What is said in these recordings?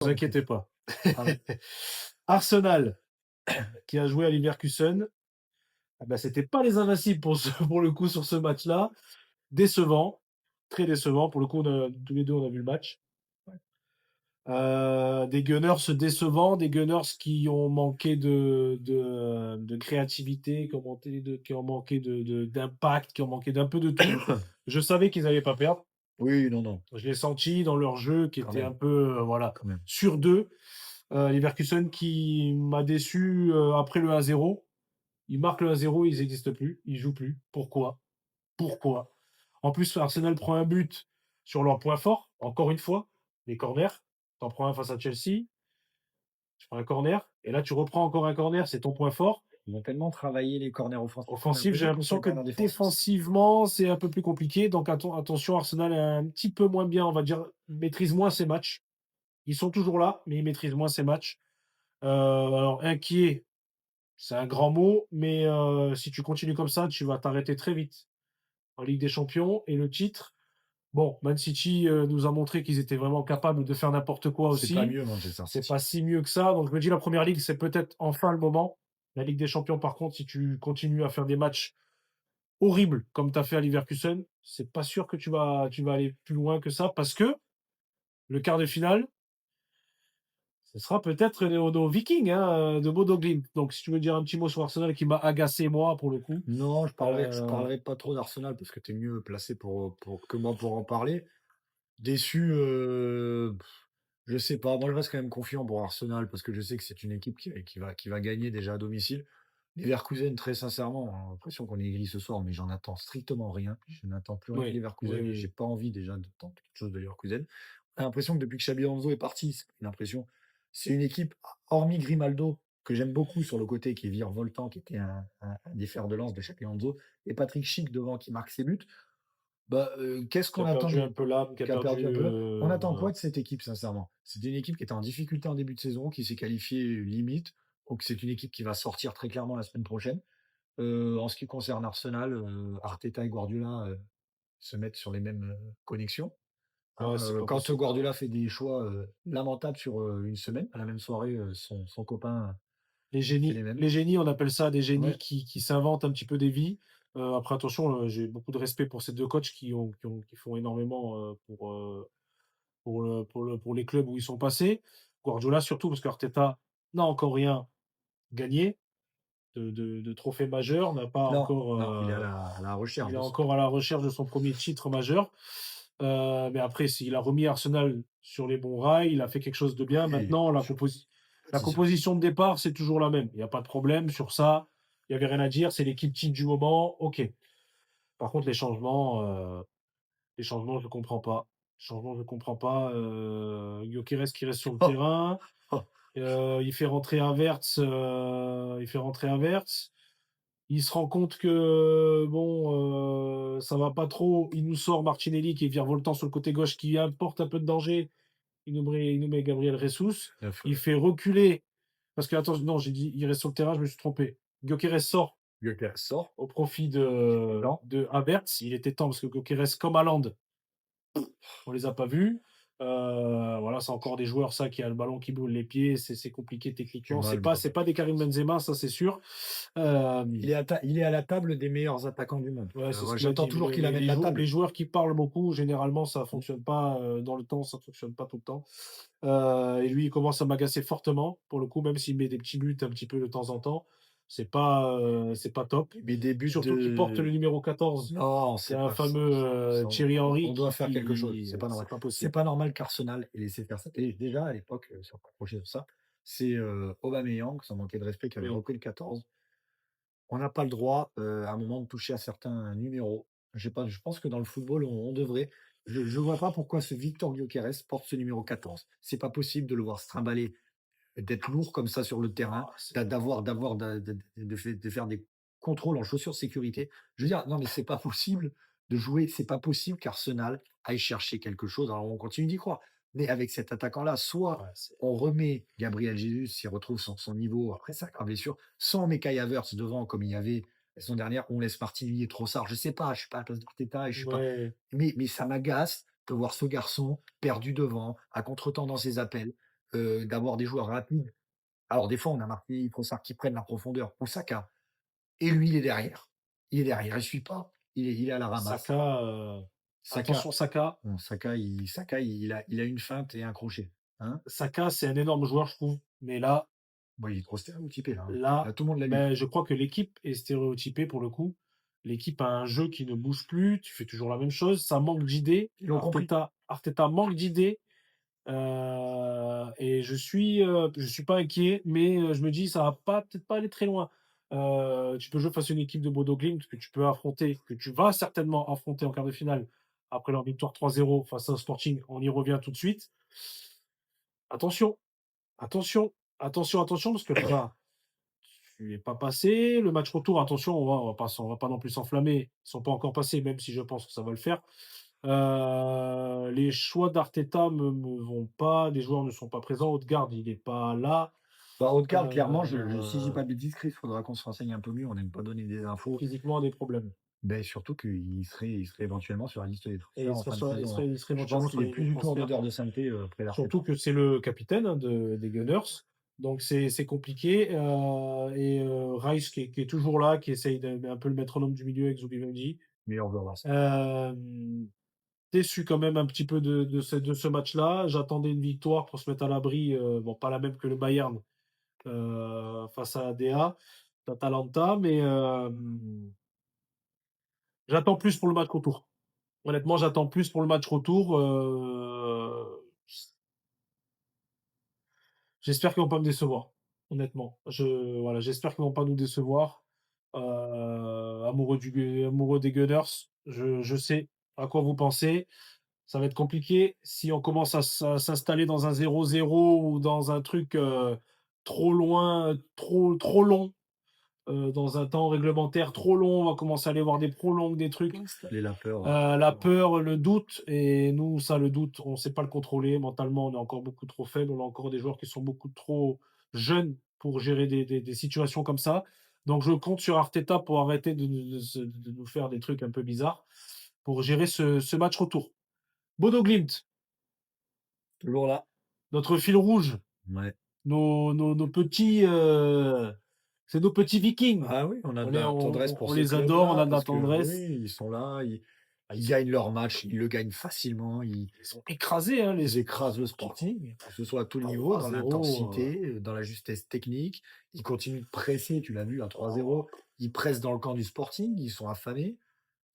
Vous Donc, inquiétez pas. ah ouais. Arsenal, qui a joué à Leverkusen, ah bah, c'était pas les invincibles pour le coup sur ce match-là. Décevant, très décevant. Pour le coup, tous les 2 on a vu le match. Des Gunners décevants, des Gunners qui ont manqué de créativité, qui ont manqué d'impact, qui ont manqué d'un peu de tout. Je savais qu'ils allaient pas perdre. Oui, non, non, Je l'ai senti dans leur jeu qui quand était même, un peu, voilà, quand même. sur 2. Leverkusen qui m'a déçu, après le 1-0. Ils marquent le 1-0, ils n'existent plus, ils jouent plus. Pourquoi? Pourquoi? En plus, Arsenal prend un but sur leur point fort, encore une fois, les corners. Tu en prends un face à Chelsea, tu prends un corner et là tu reprends encore un corner, c'est ton point fort. Ils ont tellement travaillé les corners offensifs qu'on a Offensif, j'ai l'impression qu'ils l'impression sont que pas en défense aussi. défensivement, c'est un peu plus compliqué. Donc attention, Arsenal est un petit peu moins bien, on va dire, maîtrise moins ses matchs. Ils sont toujours là, mais ils maîtrisent moins ses matchs. Alors inquiet, c'est un grand mot, mais si tu continues comme ça, tu vas t'arrêter très vite en Ligue des Champions et le titre. Bon, Man City, nous a montré qu'ils étaient vraiment capables de faire n'importe quoi C'est pas aussi. mieux Manchester C'est pas City. si mieux que ça, donc je me dis la première ligue, c'est peut-être enfin le moment. La Ligue des Champions, par contre, si tu continues à faire des matchs horribles comme tu as fait à Leverkusen, c'est pas sûr que tu vas aller plus loin que ça parce que le quart de finale, ce sera peut-être nos Vikings, hein, de Bodo Glimt. Donc si tu veux dire un petit mot sur Arsenal qui m'a agacé moi pour le coup, Non, je heu, parlerai pas trop d'Arsenal parce que tu es mieux placé pour que moi pour en parler. Déçu, je sais pas. Moi, je reste quand même confiant pour Arsenal parce que je sais que c'est une équipe qui va gagner déjà à domicile. Leverkusen, très sincèrement, j'ai l'impression qu'on est gris ce soir, mais j'en attends strictement rien. Je n'attends plus rien de oui, oui, Leverkusen et oui, j'ai oui. pas envie déjà de tenter quelque chose de Leverkusen. J'ai l'impression que depuis que Xabi Alonso est parti, c'est une impression, c'est une équipe, hormis Grimaldo, que j'aime beaucoup sur le côté, qui est virevoltant, qui était un des fers de lance de Xabi Alonso, et Patrick Schick devant qui marque ses buts. Bah, qu'est-ce Qui qu'on a attend perdu de un peu l'âme, qui a qui a perdu un perdu, peu là? On attend quoi de cette équipe sincèrement? C'était une équipe qui était en difficulté en début de saison, qui s'est qualifiée limite, donc c'est une équipe qui va sortir très clairement la semaine prochaine. En ce qui concerne Arsenal, Arteta et Guardiola, se mettent sur les mêmes, connexions, hein. ouais, c'est pas Quand possible. Guardiola fait des choix, lamentables sur, une semaine, à la même soirée, son copain fait les mêmes. Les génies, on appelle ça des génies Ouais, qui s'inventent un petit peu des vies. Après attention, j'ai beaucoup de respect pour ces 2 coachs qui font énormément, pour les clubs où ils sont passés. Guardiola surtout parce qu'Arteta n'a encore rien gagné de trophée majeur, n'a pas non, encore, non, il est à la recherche il est de son encore à la recherche de son premier titre majeur. Mais après s'il a remis Arsenal sur les bons rails, il a fait quelque chose de bien. oui, Maintenant sûr, la c'est sûr. composition de départ, c'est toujours la même. Il y a pas de problème sur ça. Il y avait rien à dire, c'est l'équipe type du moment, OK. Par contre les changements, je comprends pas. Changements, je comprends pas, Gyökeres qui reste sur le terrain, il fait rentrer Havertz. Il se rend compte que bon, ça va pas trop. Il nous sort Martinelli qui est virevoltant sur le côté gauche, qui apporte un peu de danger. Il nous met Gabriel Jesus. Il fait reculer parce que attends, non, j'ai dit il reste sur le terrain, je me suis trompé. Gyökeres sort Gyökeres sort, au profit il était temps. de Havertz. Il était temps parce que Gyökeres comme Haaland, on les a pas vus. Voilà, c'est encore des joueurs ça qui a le ballon qui brûle les pieds, c'est compliqué Du techniquement. mal, C'est pas des Karim Benzema, ça c'est sûr. Hem il est à la table des meilleurs attaquants du monde. Ouais, c'est ce Ouais, qu'il a j'attends dit. toujours qu'il amène la Les table. joueurs qui parlent beaucoup, généralement, ça Mmh. fonctionne pas, dans le temps, ça fonctionne pas tout le temps. Et lui, il commence à m'agacer fortement, pour le coup, même s'il met des petits buts un petit peu de temps en temps. C'est pas top. Mais des buts Surtout qu'il porte le de numéro 14. non, C'est c'est un pas ça, fameux, on Thierry Henry on doit faire quelque chose, c'est pas normal. c'est pas C'est possible. pas normal qu'Arsenal ait laissé faire ça et déjà à l'époque, si on peut reprocher de ça, c'est, Aubameyang, sans manquer de respect, qui avait Oui. repris le 14. On n'a pas le droit, à un moment de toucher à certains numéros. Je pense que dans le football, on devrait. Je vois pas pourquoi ce Victor Gyökeres porte ce numéro 14. C'est pas possible de le voir se trimballer, d'être lourd comme ça sur le terrain, Ah, c'est d'avoir de faire des contrôles en chaussures de sécurité. Je veux dire, non, mais c'est pas possible de jouer, c'est pas possible qu'Arsenal aille chercher quelque chose. Alors on continue d'y croire, mais avec cet attaquant-là, soit ouais, c'est on remet Gabriel Jesus s'il retrouve son niveau après sa grave blessure, soit on met Kai Havertz devant comme il y avait la saison dernière, on laisse Martinelli et Trossard. Je sais pas, je suis pas à la place d'Arteta et je suis pas, ouais, mais ça m'agace de voir ce garçon perdu devant, à contretemps dans ses appels. d'avoir des joueurs rapides. Alors des fois, on a marqué Trossard qui prennent la profondeur ou Saka et lui, il est derrière. Il suit pas, il est à la ramasse. Saka, Saka, attention Saka. bon Saka, il a une feinte et un crochet, hein? Saka, c'est un énorme joueur, je trouve, mais là Bon, il est trop stéréotypé là, hein. là, Là, tout le monde l'a lu. ben, je crois que l'équipe est stéréotypée pour le coup. L'équipe a un jeu qui ne bouge plus, tu fais toujours la même chose, ça manque d'idées. Ils l'ont compris. Arteta manque d'idées, et je suis pas inquiet, mais je me dis: «Ça va pas peut-être pas aller très loin». Tu peux jouer face à une équipe de Bodo Glimt que tu vas certainement affronter en quart de finale après leur victoire 3-0 face au Sporting. On y revient tout de suite. Attention, attention, attention parce que là, tu es pas passé. Le match retour, attention, on va pas non plus s'enflammer. Ils sont pas encore passés, même si je pense que ça va le faire. Les choix d'Arteta me vont pas. Les joueurs ne sont pas présents. Odegaard, il est pas là. Bah, Haute-Garde, clairement, si je dis Heu, pas de bêtises, Chris, il faudra qu'on se renseigne un peu mieux. On n'aime pas donner des infos. Physiquement, a des problèmes Beh, surtout qu'il serait éventuellement sur la liste des et transferts en fin de saison, hein. il serait Je éventuellement pense sur qu'il est les plus lignes de du tout en transfert. odeur de sainteté, après Surtout l'Arteta. que c'est le capitaine, hein, des Gunners. Donc c'est compliqué, Rice qui est toujours là, qui essaye de un peu le métronome du milieu avec Zubimendi. Meilleur joueur d'Arsenal. Hem Déçu quand même un petit peu de ce match-là. J'attendais une victoire pour se mettre à l'abri, bon pas la même que le Bayern, face à ADA d'Atalanta, mais j'attends plus pour le match retour. Honnêtement, j'attends plus pour le match retour, j'espère qu'ils vont pas me décevoir, honnêtement. Voilà, j'espère qu'ils vont pas nous décevoir. Amoureux des Gunners, je sais à quoi vous pensez. Ça va être compliqué si on commence à s'installer dans un 0-0 ou dans un truc, trop loin, trop long, dans un temps réglementaire trop long, on va commencer à aller voir des prolongs, des trucs. Installer la peur, La peur, le doute et nous, ça, le doute, on ne sait pas le contrôler. Mentalement, on est encore beaucoup trop faible. On a encore des joueurs qui sont beaucoup trop jeunes pour gérer des situations comme ça. Donc je compte sur Arteta pour arrêter de nous faire des trucs un peu bizarres, pour gérer ce match retour. Bodo Glimt, toujours là. notre fil rouge, Ouais. nos petits, c'est nos petits Vikings. Ah oui, on a de la tendresse pour On ce les adore, on club-là a de la parce que tendresse. oui, ils sont là, ils gagnent leur match, ils le gagnent facilement, Ils ont écrasé, hein, les ils écrasent le Sporting. Sporting, que ce soit à tout le niveau, dans 3-0, l'intensité, dans la justesse technique. Ils continuent de presser, tu l'as vu à 3-0, ils pressent dans le camp du Sporting, ils sont affamés.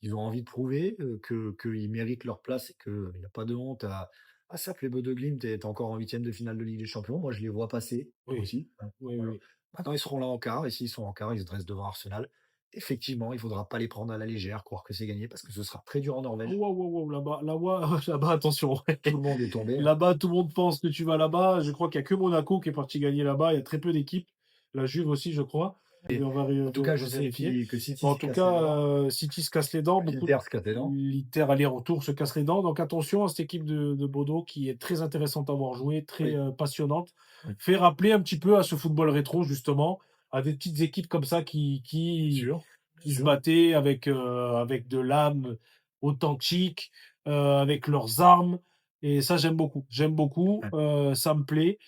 Ils ont envie de prouver, que qu'ils méritent leur place et qu'il y a pas de honte à s'appeler Bodø Glimt et être encore en huitième de finale de Ligue des Champions. Moi, je les vois passer oui, aussi, hein, oui, voilà. oui. Maintenant, ils seront là en quart et s'ils sont en quart, ils se dressent devant Arsenal. Effectivement, il faudra pas les prendre à la légère, croire que c'est gagné parce que ce sera très dur en Oh Norvège. waouh, waouh, waouh, là-bas là-bas là-bas attention. Tout le monde est tombé, hein. Là-bas, tout le monde pense que tu vas là-bas. Je crois qu'il y a que Monaco qui est parti gagner là-bas. Il y a très peu d'équipes. La Juve aussi, je crois, mais Et en tout cas, on je va sais vérifier. que City Mais en s'y tout casse les cas, dents, City se casse les dents, beaucoup l'Inter se casse les dents. l'Inter aller-retour se casse les dents, donc attention à cette équipe de Bodo qui est très intéressante à voir jouer, très, Oui, passionnante. oui, Fait rappeler un petit peu à ce football rétro justement, à des petites équipes comme ça bien qui se sûr. battaient avec de l'âme authentique, avec leurs armes et ça j'aime beaucoup, Ouais, ça me plaît.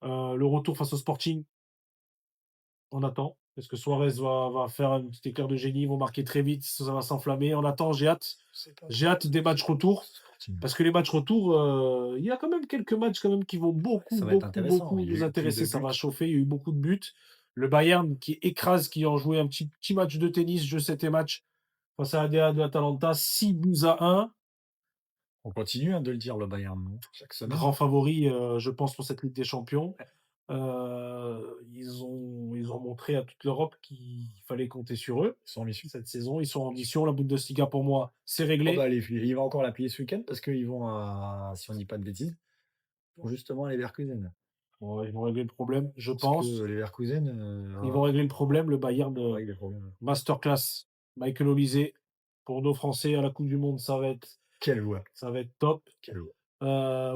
Le retour face au Sporting, on attend. Est-ce que Suarez va faire un petit éclair de génie? Ils vont marquer très vite, ça va s'enflammer. On attend, j'ai hâte. c'est pas J'ai hâte des matchs retour, ce Sporting. parce que les matchs retour, il y a quand même quelques matchs quand même qui vont Ça va être intéressant. beaucoup Il y a nous eu plus intéresser. de Ça buts. va chauffer, il y a eu beaucoup de buts. Le Bayern qui écrase, qui ont joué un petit match de tennis, jeu 7 et match, face à ADA de Atalanta, 6-1. On continue, hein, de le dire, le Bayern, non? Chaque semaine. Grand favori, je pense, pour cette Ligue des Champions. Ouais, Ils ont montré à toute l'Europe qu'il fallait compter sur eux ils sont ambitieux. cette saison. Ils sont en mission. La Bundesliga, pour moi, c'est Oh réglé. bah, il va encore la plier ce week-end parce qu'ils vont à si on dit pas de bêtises, ils vont justement à Leverkusen. Bon, ils vont régler le problème, je Parce que pense. Leverkusen, Ils vont régler le problème. Le Bayern, ça règle les problèmes. masterclass. Michael Olise, pour nos Français à la coupe du monde, Quel joueur, ça va être top. quel joueur.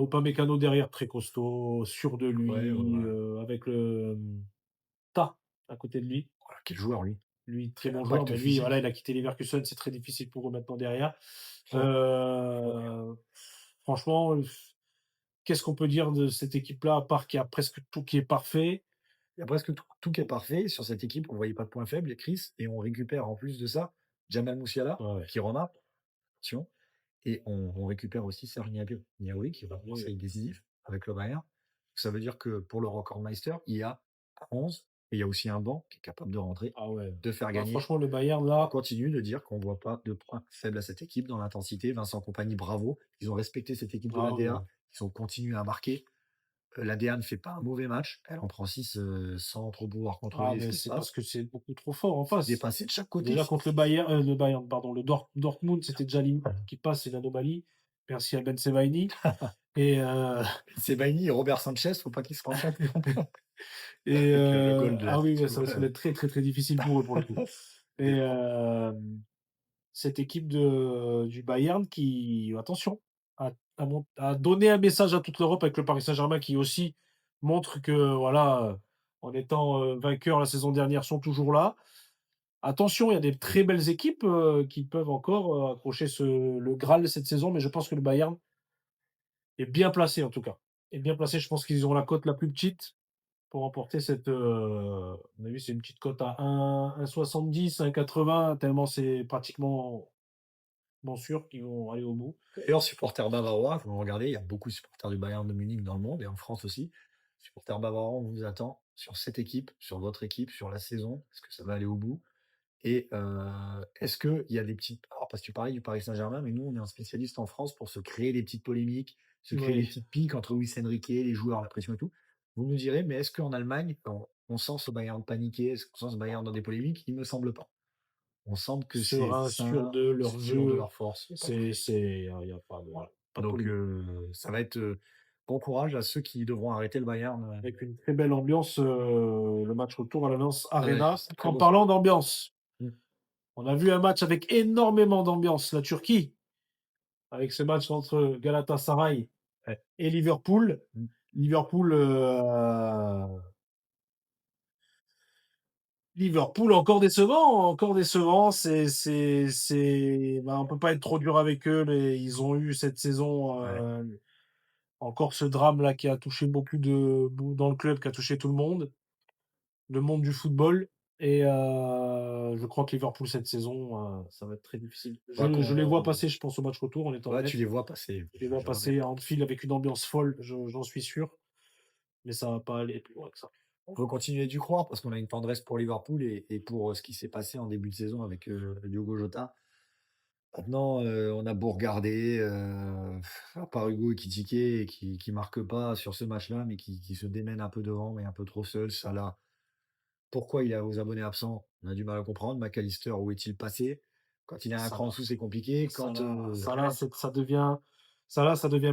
Upamecano derrière, très costaud, sûr de Ouais, ouais, lui, ouais. avec le Ta à côté de lui. Voilà, quel joueur lui. Lui, très Quel bon joueur, impact mais lui, voilà, il physique. a quitté Leverkusen, c'est très difficile pour eux maintenant derrière. Ouais. Heu, Franchement, qu'est-ce qu'on peut dire de cette équipe-là, à part qu'il y a presque tout qui est parfait? Il y a presque tout qui est parfait sur cette équipe, on ne voyait pas de point faible, Chris, et on récupère en plus de ça Jamal Musiala Ouais, ouais. qui remarque, attention, et on récupère aussi Serge Gnabry qui va commencer à Oui. être décisif avec le Bayern. Ça veut dire que pour le Recordmeister, il y a 11 et il y a aussi un banc qui est capable de rentrer, Ah ouais. de faire Ah gagner. franchement, le Bayern On là, continue de dire qu'on ne voit pas de points faibles à cette équipe dans l'intensité. Vincent Kompany, bravo. Ils ont respecté cette équipe de ah ouais, l'ADA. ouais. Ils ont continué à marquer. L'ADA ne fait pas un mauvais match. Elle en prend 6 sans trop pouvoir Ah contrôler ce mais qui se c'est parce passe. que c'est beaucoup trop fort en C'est face. dépassé de chaque côté. Déjà contre le Bayern, pardon, Dortmund, c'était déjà limite qui passe, c'est l'anomalie. Merci à Ben Sebaini et Sebaini et Robert Sanchez, faut pas qu'ils se rencontrent non plus. et Avec le goal de ah oui, ouais, l'Atlético. ça risque d'être très, très, très difficile pour eux, pour le coup et cette équipe de du Bayern qui, attention, a donné un message à toute l'Europe avec le Paris Saint-Germain qui aussi montre que voilà, en étant, vainqueurs la saison dernière, sont toujours là. Attention, il y a des très belles équipes, qui peuvent encore, accrocher le Graal cette saison, mais je pense que le Bayern est bien placé en tout cas. Est bien placé, je pense qu'ils ont la cote la plus petite pour remporter cette, à mon avis, c'est une petite cote à 1,70, 1,80 tellement c'est pratiquement bon sûr qu'ils vont aller au bout. D'ailleurs, supporters bavarois, vous regardez, il y a beaucoup de supporters du Bayern de Munich dans le monde et en France aussi. Supporters bavarois, on vous attend sur cette équipe, sur votre équipe, sur la saison. Est-ce que ça va aller au bout? Et est-ce qu'il y a des petites, alors parce que tu parlais du Paris Saint-Germain, mais nous, on est un spécialiste en France pour se créer des petites polémiques, se créer des Oui, petites piques entre Luis Enrique, les joueurs, la pression et tout. Vous nous direz, mais est-ce qu'en Allemagne, on sent ce Bayern paniquer? Est-ce qu'on sent ce Bayern dans des polémiques? Il me semble pas. On semble que c'est serein, sûr sain, de leur sûr de jeu, leur force, il y a pas de c'est problème. c'est il y a Voilà. pas de Donc polémique. ça va être, bon courage à ceux qui devront arrêter le Bayern, Avec une très belle ambiance, le match retour à l'Allianz ouais, Arena. c'est très En beau ça. parlant d'ambiance, Mmh. on a vu un match avec énormément d'ambiance, la Turquie, avec ce match entre Galatasaray Ouais. et Liverpool. Mmh. Liverpool, Liverpool encore décevant, on peut pas être trop dur avec eux, les ils ont eu cette saison, Ouais. encore ce drame-là qui a touché beaucoup dans le club, qui a touché tout le monde du football et je crois que Liverpool cette saison, ça va être très difficile. Bah, Je les vois qu'on passer, je pense, au match retour en étant ouais, tu honnête. les vois passer, Je les vois j'aimerais bien. passer à Anfield avec une ambiance folle, j'en suis sûr, mais ça va pas aller plus loin que ça. On peut continuer d'y croire parce qu'on a une tendresse pour Liverpool et pour, ce qui s'est passé en début de saison avec, Diogo Jota. Maintenant, on a beau regarder, à part Hugo Ekitike qui marque pas sur ce match-là, mais qui se démène un peu devant, mais un peu trop seul. Salah, pourquoi il est aux abonnés absents? On a du mal à comprendre. McAllister, où est-il passé? Quand il a un Ça cran en là dessous, c'est compliqué. ça Quand, là ça là, ouais, c'est ça devient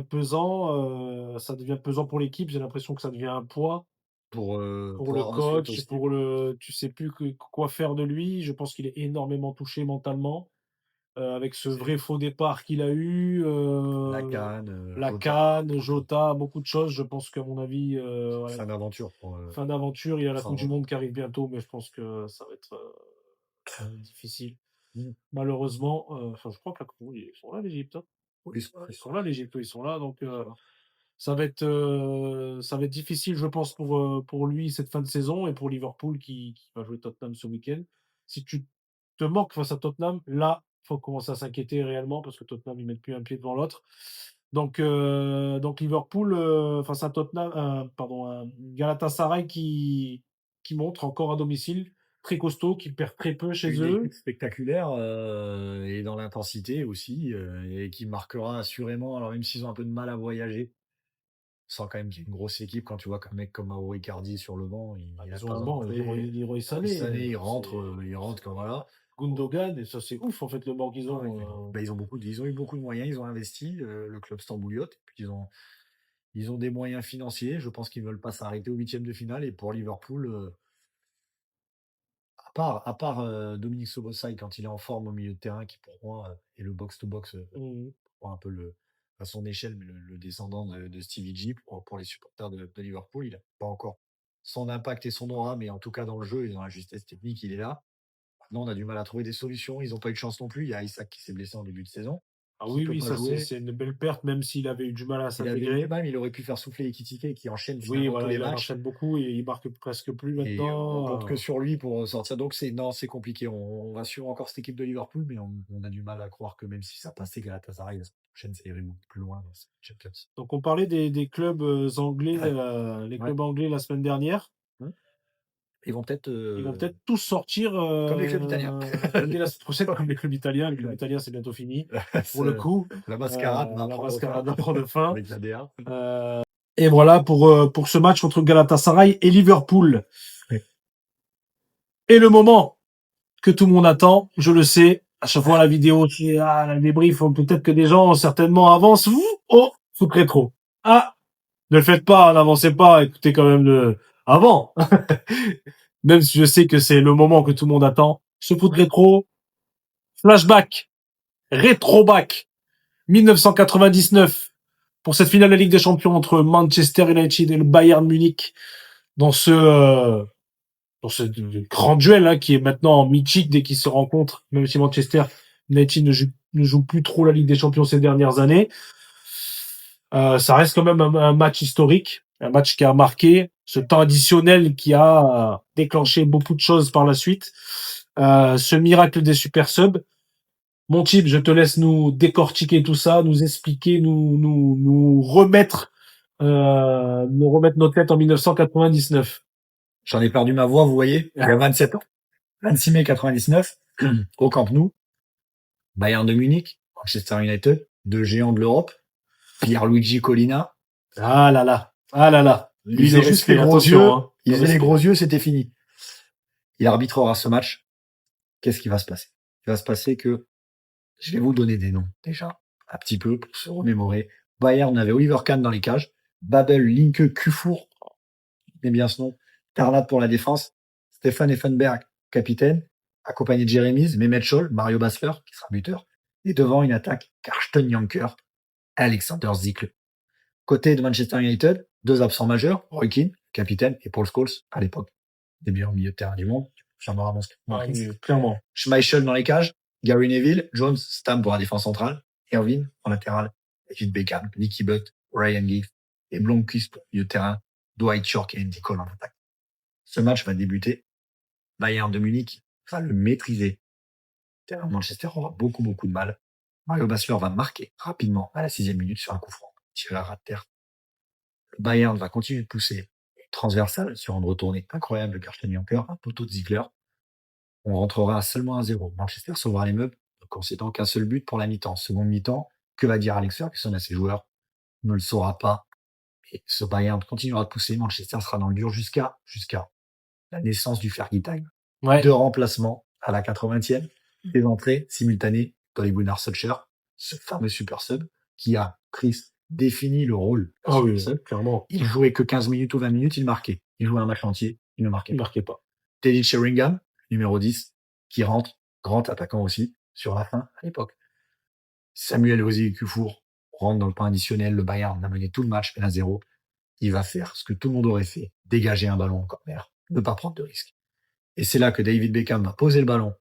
pesant, ça devient pesant pour l'équipe. J'ai l'impression que ça devient un poids pour pour le Arne Slot coach, aussi. pour le tu sais plus quoi faire de lui. Je pense qu'il est énormément touché mentalement. Avec ce C'est vrai faux départ qu'il a eu, la CAN, la Jota, CAN, beaucoup de choses. Jota, beaucoup de choses. Je pense qu'à mon avis, voilà, Fin d'aventure fin d'aventure. Il y a la coupe du sans monde qui arrive bientôt, mais je pense que ça va être difficile. mmh. Malheureusement, enfin, je crois que la coupe du monde, ils sont là l'Égypte, hein? Oui, Ouais, ils ils sont sont là, là l'Égypte, ils sont là, donc ils sont là. ça va être difficile, je pense, pour lui cette fin de saison et pour Liverpool qui va jouer Tottenham ce week-end. Si tu te manques face à Tottenham, là, faut commencer à s'inquiéter réellement parce que Tottenham, ils mettent plus un pied devant l'autre. Donc Liverpool, face à Tottenham, pardon, Galatasaray qui montre encore à domicile, très costaud, qui perd très peu chez Une équipe eux. spectaculaire, et dans l'intensité aussi, et qui marquera assurément alors même s'ils ont un peu de mal à voyager, on sent quand même qu'il y a une grosse équipe quand tu vois qu'un mec comme Mauro Icardi sur le banc, Bah, il a ils ont pas un de banc, rentrée. Leroy Leroy Sané, Sané, c'est il rentre comme voilà. Gundogan et ça, c'est ouf en fait le banc qu'ils Ouais, ont, bah, ils ont eu beaucoup de moyens, ils ont investi, le club stambouliote et puis ils ont des moyens financiers. Je pense qu'ils veulent pas s'arrêter aux huitièmes de finale et pour Liverpool, à part, Dominique Szoboszlai quand il est en forme au milieu de terrain qui pour moi, est le box to box, mmh pour un peu à son échelle, mais le descendant de Stevie G pour les supporters de Liverpool. Il a pas encore son impact et son aura, mais en tout cas dans le jeu et dans la justesse technique, il est là. Maintenant, on a du mal à trouver des solutions. Ils ont pas eu de chance non plus. Il y a Isaac qui s'est blessé en début de saison. Ah qui oui, peut oui, pas ça c'est jouer. c'est une belle perte, même s'il avait eu du mal à Il avait mis s'intégrer. même il aurait pu faire souffler Ekitike qui enchaîne Oui, finalement tous voilà, les il matchs enchaîne beaucoup et il marque presque plus et on compte que maintenant. sur lui pour sortir. Donc c'est non, c'est compliqué. On va suivre encore cette équipe de Liverpool, mais on a du mal à croire que même si ça passait Galatasaray, la semaine prochaine, ça irait beaucoup plus loin dans cette Champions. Donc on parlait des clubs, anglais, les Ouais. clubs anglais la semaine dernière. Mmh. Ils vont peut-être, Ils vont peut-être tous sortir, comme les clubs italiens. dès la semaine prochaine comme les clubs italiens. Les clubs Exact. italiens, c'est bientôt fini pour le Ce coup. la mascarade va La prendre fin mascarade va prendre fin. avec la DA. Et voilà pour ce match entre Galatasaray et Liverpool. Oui. Et le moment que tout le monde attend, je le sais, à chaque fois la vidéo la débrief, peut-être que des gens certainement avancent. Oh, foot rétro. Ah, ne le faites pas, n'avancez pas, écoutez quand même le avant. Même si je sais que c'est le moment que tout le monde attend. Ce foot rétro, flashback, rétroback, 1999 pour cette finale de la Ligue des Champions entre Manchester United et le Bayern Munich dans ce grand duel qui est maintenant mythique dès qu'ils se rencontrent, même si Manchester United ne joue plus trop la Ligue des Champions ces dernières années. Ça reste quand même un match historique, un match qui a marqué ce temps additionnel qui a déclenché beaucoup de choses par la suite. Ce miracle des super subs. Mon type, je te laisse nous décortiquer tout ça, nous expliquer, nous remettre nos têtes en 1999. J'en ai perdu ma voix, vous voyez, il y a 27 ans. 26 mai 99, au Camp Nou, Bayern de Munich, Manchester United, deux géants de l'Europe, Pierluigi Collina. Ah là là, ah là là. Il Lui, le faisait juste les respect, gros attention, yeux. hein. Il Le faisait les respect. gros yeux, c'était fini. Il arbitrera ce match. Qu'est-ce qui va se passer? Il va se passer que je vais vous donner des noms déjà, un petit peu pour se remémorer. Bayern avait Oliver Kahn dans les cages, Babel, Linke, Kufour, mais bien ce nom, Tarlat pour la défense, Stefan Effenberg, capitaine, accompagné de Jérémy, Mehmet Scholl, Mario Basler, qui sera buteur, et devant une attaque, Karsten Janker, Alexander Zikl. Côté de Manchester United, deux absents majeurs, Roy Keane, capitaine, et Paul Scholes, à l'époque, des meilleurs milieux de terrain du monde. Ah oui, clairement. Schmeichel dans les cages, Gary Neville, Jones, Stam pour la défense centrale, Irvine en latéral, David Beckham, Nicky Butt, Ryan Giggs et Blomqvist pour milieu de terrain, Dwight York et Andy Cole en attaque. Ce match va débuter. Bayern de Munich va le maîtriser. Manchester aura beaucoup de mal. Mario Basler va marquer rapidement à la 6e minute sur un coup franc, tiré à ras de terre. Le Bayern va continuer de pousser transversal sur une retournée incroyable de Karsten Janker, un poteau de Ziegler. On rentrera seulement à 0. Manchester sauvera les meubles, ne concédant qu'un seul but pour la mi-temps. Seconde mi-temps, que va dire Alex Ferguson à ses joueurs? On ne le saura pas. Et ce Bayern continuera de pousser. Manchester sera dans le dur jusqu'à la naissance du Fergie Time. Ouais. Deux remplacements à la 80e, des entrées simultanées d'Ole Gunnar Solskjaer, ce fameux super sub qui a défini le rôle. Ah oui, Sub. clairement. Il jouait que 15 minutes ou 20 minutes, il marquait. Il jouait un match entier, il ne marquait Il pas. marquait pas. Teddy Sheringham, numéro 10, qui rentre, grand attaquant aussi, sur la fin à l'époque. Samuel Ozi-Kufour rentre dans le point additionnel, le Bayern a mené tout le match 1-0. Il va faire ce que tout le monde aurait fait, dégager un ballon en corner, ne pas prendre de risque. Et c'est là que David Beckham va poser le ballon,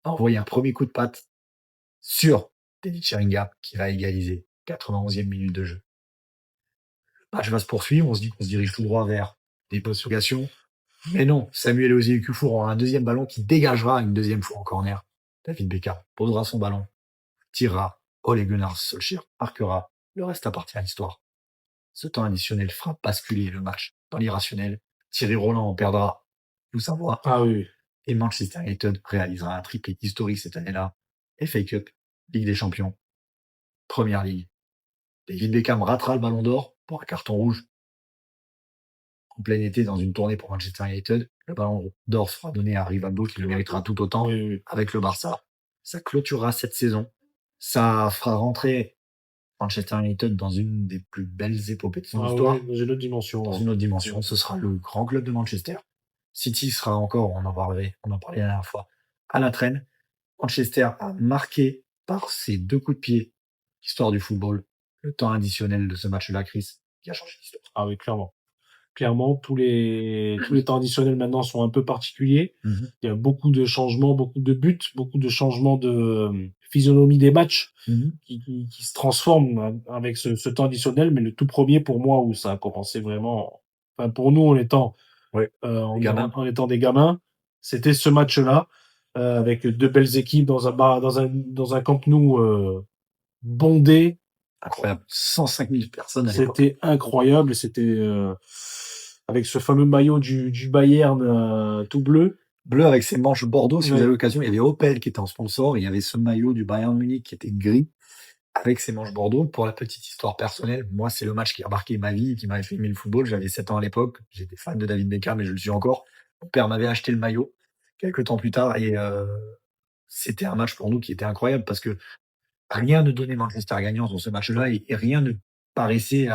envoyer un premier coup de patte sur Teddy Sheringham qui va égaliser 91e minute de jeu. Le match va se poursuivre, on se dit qu'on se dirige tout droit vers des prolongations. Mais non, Samuel Ozi-Kufour aura un deuxième ballon qui dégagera une deuxième fois en corner. David Beckham posera son ballon, tirera, Ole Gunnar Solskjaer marquera, le reste appartient à l'histoire. Ce temps additionnel fera basculer le match dans l'irrationnel. Thierry Roland en perdra tout sa voix. Ah oui. Et Manchester United réalisera un triplé historique cette année-là. FA Cup, Ligue des Champions, Première Ligue. David Beckham ratera le ballon d'or pour un carton rouge. En plein été, dans une tournée pour Manchester United, le ballon d'or sera donné à Rivaldo qui le méritera tout autant avec le Barça. Ça clôturera cette saison. Ça fera rentrer Manchester United dans une des plus belles épopées de son histoire. Ouais, dans une autre dimension. Dans une autre dimension. Ce sera le grand club de Manchester. City sera encore, on en parlait la dernière fois, à la traîne. Manchester a marqué par ses deux coups de pied l'histoire du football, le temps additionnel de ce match-là, Chris, qui a changé l'histoire. Ah oui, clairement. Clairement, tous les temps additionnels maintenant sont un peu particuliers. Mmh. Il y a beaucoup de changements, beaucoup de buts, beaucoup de changements de physionomie des matchs Mmh. qui se transforment avec ce temps additionnel. Mais le tout premier pour moi où ça a commencé vraiment, enfin pour nous Ouais, les gamins. en étant des gamins, c'était ce match-là avec deux belles équipes dans un Camp Nou bondé. Incroyable. 105 000 personnes à l'époque. C'était incroyable. C'était avec ce fameux maillot du Bayern tout bleu. Bleu avec ses manches bordeaux, si vous Ouais. avez l'occasion. Il y avait Opel qui était en sponsor. Il y avait ce maillot du Bayern Munich qui était gris avec ses manches bordeaux. Pour la petite histoire personnelle, moi, c'est le match qui a marqué ma vie, qui m'avait fait aimer le football. J'avais 7 ans à l'époque. J'étais fan de David Beckham et je le suis encore. Mon père m'avait acheté le maillot quelques temps plus tard et c'était un match pour nous qui était incroyable parce que rien ne donnait Manchester gagnant sur ce match-là et rien ne paraissait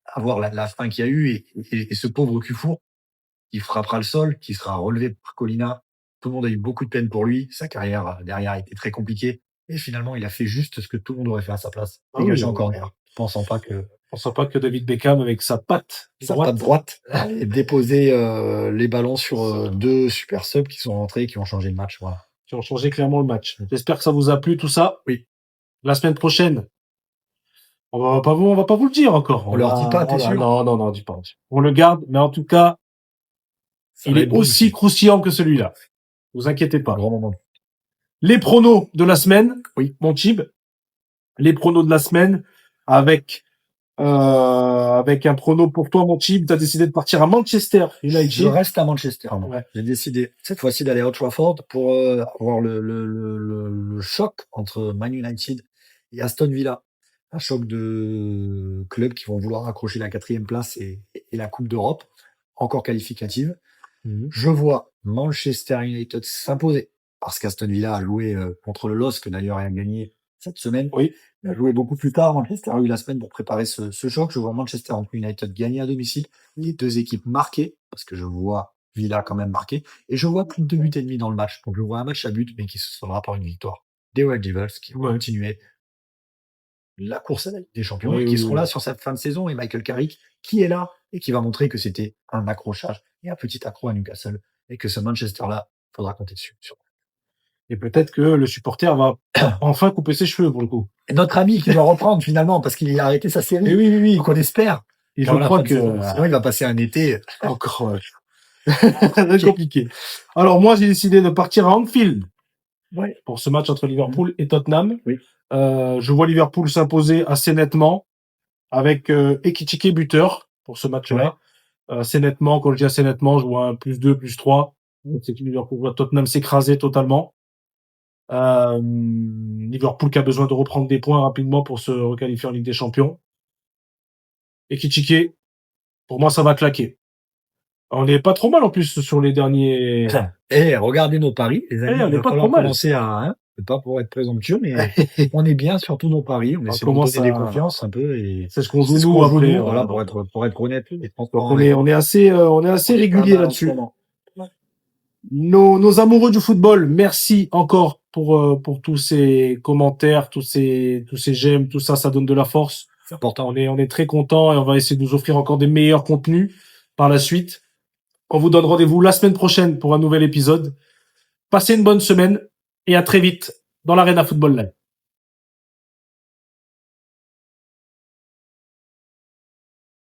avoir la fin qu'il y a eu et ce pauvre Cufour qui frappera le sol, qui sera relevé par Colina. Tout le monde a eu beaucoup de peine pour lui. Sa carrière derrière a été très compliquée. Et finalement, il a fait juste ce que tout le monde aurait fait à sa place. Ah Dégager oui, en corner. Pensant pas que pensant pas que David Beckham avec sa patte sa patte droite allait déposer les ballons sur deux super subs qui sont rentrés et qui ont changé le match. Voilà. qui ont changé clairement le match. J'espère que ça vous a plu tout ça. Oui. La semaine prochaine, on va pas vous le dire encore. On leur dit pas, t'es sûr? Non, dis pas. On le garde, mais en tout cas, Ça il va est être bon aussi aussi. croustillant que celui-là. Vous inquiétez Un pas. grand moment. Les pronos de la semaine, Oui. mon Tib. Les pronos de la semaine avec un prono pour toi, mon Tib. Tu as décidé de partir à Manchester Je United. reste à Manchester. Moi. Ouais. J'ai décidé cette fois-ci d'aller à Old Trafford pour avoir le choc entre Man United et Aston Villa. Un choc de clubs qui vont vouloir accrocher la 4e place et la Coupe d'Europe, encore qualificative. Je vois Manchester United s'imposer parce qu'Aston Villa a joué contre le LOSC, d'ailleurs, et a gagné cette semaine. Oui. Il a joué beaucoup plus tard. Manchester a eu la semaine pour préparer ce choc. Je vois Manchester United gagner à domicile. Les deux équipes marquées, parce que je vois Villa quand même marqué. Et je vois plus de 2 buts et demi dans le match. Donc je vois un match à but, mais qui se soldera par une victoire des Red Devils, qui vont continuer la course à la Ligue des Champions et qui seront là sur cette fin de saison. Et Michael Carrick, qui est là et qui va montrer que c'était un accrochage et un petit accro à Newcastle. Et que ce Manchester-là, faudra compter dessus. Et peut-être que le supporter va enfin couper ses cheveux pour le coup. Et notre ami qui doit reprendre finalement parce qu'il a arrêté sa série. Et oui. Donc on espère. Et je crois que sinon il va passer un été encore compliqué. Alors moi j'ai décidé de partir à Anfield pour ce match entre Liverpool et Tottenham. Oui. Je vois Liverpool s'imposer assez nettement avec Ekitike buteur pour ce match-là. Assez nettement, quand je dis assez nettement, je vois un +2, +3. C'est que Liverpool voit Tottenham s'écraser totalement. Liverpool qui a besoin de reprendre des points rapidement pour se requalifier en Ligue des Champions. Ekitike, pour moi, ça va claquer. On n'est pas trop mal en plus sur les derniers. Regardez nos paris, les amis. On n'est pas trop mal. Commencer à, pas pour être présomptueux, mais on est bien sur tous nos paris. On essaie de donner des confiances un peu et c'est ce qu'on joue nous après. Voilà, pour être honnête. On est assez régulier là-dessus. Nos amoureux du football, merci encore pour tous ces commentaires, tous ces j'aime, tout ça, ça donne de la force. C'est important. On est très contents et on va essayer de vous offrir encore des meilleurs contenus par la suite. On vous donne rendez-vous la semaine prochaine pour un nouvel épisode. Passez une bonne semaine et à très vite dans l'Arena Football Live.